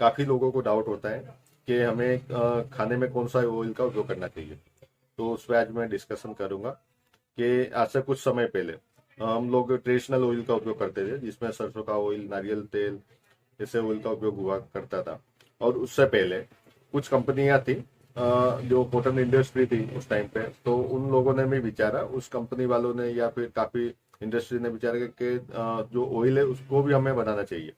काफ़ी लोगों को डाउट होता है कि हमें खाने में कौन सा ऑयल का उपयोग करना चाहिए। तो उस पर आज मैं डिस्कशन करूंगा कि आज से कुछ समय पहले हम लोग ट्रेडिशनल ऑयल का उपयोग करते थे, जिसमें सरसों का ऑयल, नारियल तेल, ऐसे ऑयल का उपयोग हुआ करता था। और उससे पहले कुछ कंपनियां थी जो कॉटन इंडस्ट्री थी उस टाइम पे, तो उन लोगों ने भी विचारा, उस कंपनी वालों ने या फिर काफी इंडस्ट्री ने विचारा कि जो ऑयल है उसको भी हमें बनाना चाहिए।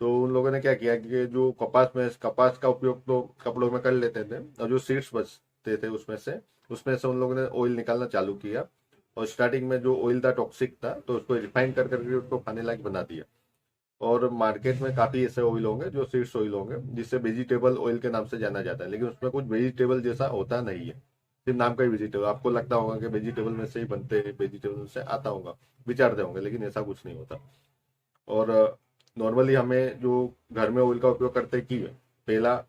तो उन लोगों ने क्या किया कि जो कपास का उपयोग तो कपड़ों में कर लेते थे, और जो सीड्स बचते थे उसमें से उन लोगों ने ऑयल निकालना चालू किया। और स्टार्टिंग में जो ऑयल था टॉक्सिक था, तो उसको रिफाइन कर करके उसको खाने लायक बना दिया। और मार्केट में काफी ऐसे ऑयल होंगे जो सीड्स ऑयल होंगे, जिसे वेजिटेबल ऑयल के नाम से जाना जाता है, लेकिन उसमें कुछ वेजिटेबल जैसा होता नहीं है, सिर्फ नाम का ही वेजिटेबल। आपको लगता होगा कि वेजिटेबल में से ही बनते हैं, वेजिटेबल से आता होगा, विचारते होंगे, लेकिन ऐसा कुछ नहीं होता। और नॉर्मली हमें जो घर में ऑयल का उपयोग करते हैं, की पहला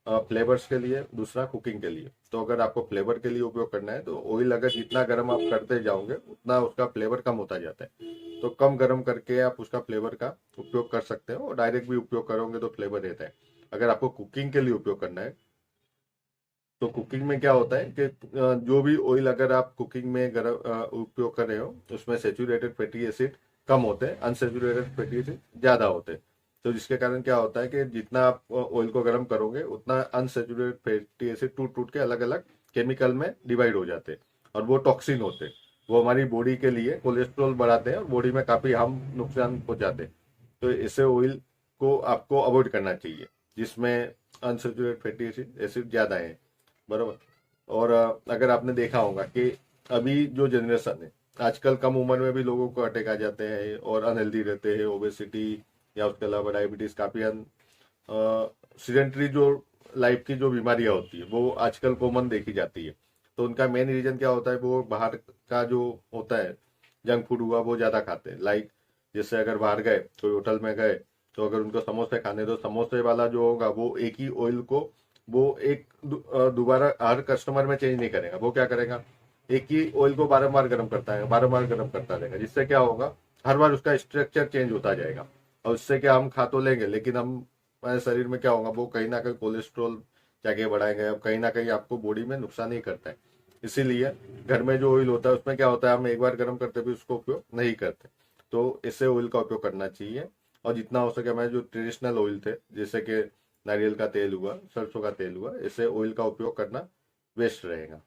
फ्लेवर्स के लिए, दूसरा कुकिंग के लिए। तो अगर आपको फ्लेवर के लिए उपयोग करना है तो ऑयल अगर जितना गर्म आप करते जाओगे उतना उसका फ्लेवर कम होता जाता है। तो कम गर्म करके आप उसका फ्लेवर का उपयोग कर सकते हो, और डायरेक्ट भी उपयोग करोगे तो फ्लेवर रहता है। अगर आपको कुकिंग के लिए उपयोग करना है तो कुकिंग में क्या होता है कि जो भी ऑयल अगर आप कुकिंग में गरम उपयोग कर रहे हो, उसमें सेचुरेटेड फैटी एसिड कम होते हैं, अनसेचुरेटेड फैटी एसिड ज्यादा होते हैं। तो जिसके कारण क्या होता है कि जितना आप ऑयल को गर्म करोगे उतना अनसेचुरेटेड फैटी एसिड टूट टूट के अलग अलग केमिकल में डिवाइड हो जाते हैं, और वो टॉक्सिन होते हैं। वो हमारी बॉडी के लिए कोलेस्ट्रॉल बढ़ाते हैं और बॉडी में काफी हार्म नुकसान पहुंचाते हैं। तो ऐसे ऑयल को आपको अवॉइड करना चाहिए जिसमें अनसेचुरेटेड फैटी एसिड ज्यादा है, बरोबर। और अगर आपने देखा होगा कि अभी जो जनरेशन है, आजकल कम उम्र में भी लोगों को अटैक आ जाते हैं और अनहेल्दी रहते हैं, ओबेसिटी या उसके अलावा डायबिटीज, काफी सीडेंटरी जो लाइफ की जो बीमारियां होती है वो आजकल कॉमन देखी जाती है। तो उनका मेन रीजन क्या होता है, वो बाहर का जो होता है जंक फूड हुआ वो ज्यादा खाते हैं। लाइक जैसे अगर बाहर गए, कोई होटल में गए, तो अगर उनको समोसे खाने, तो समोसे वाला जो होगा वो एक ही ऑयल को वो दोबारा हर कस्टमर में चेंज नहीं करेगा। वो क्या करेगा, एक ही ऑयल को बारम्बार गर्म करता है, बारम्बार गर्म करता रहेगा, जिससे क्या होगा, हर बार उसका स्ट्रक्चर चेंज होता जाएगा। और उससे क्या, हम खा तो लेंगे लेकिन हम हमारे शरीर में क्या होगा, वो कहीं ना कहीं कोलेस्ट्रॉल जाके बढ़ाएंगे, अब कहीं ना कहीं आपको बॉडी में नुकसान ही करता है। इसीलिए घर में जो ऑयल होता है उसमें क्या होता है, हम एक बार गर्म करते भी उसको उपयोग नहीं करते। तो इससे ऑयल का उपयोग करना चाहिए। और जितना हो सके हमारे जो ट्रेडिशनल ऑयल थे, जैसे कि नारियल का तेल हुआ, सरसों का तेल हुआ, इससे ऑयल का उपयोग करना बेस्ट रहेगा।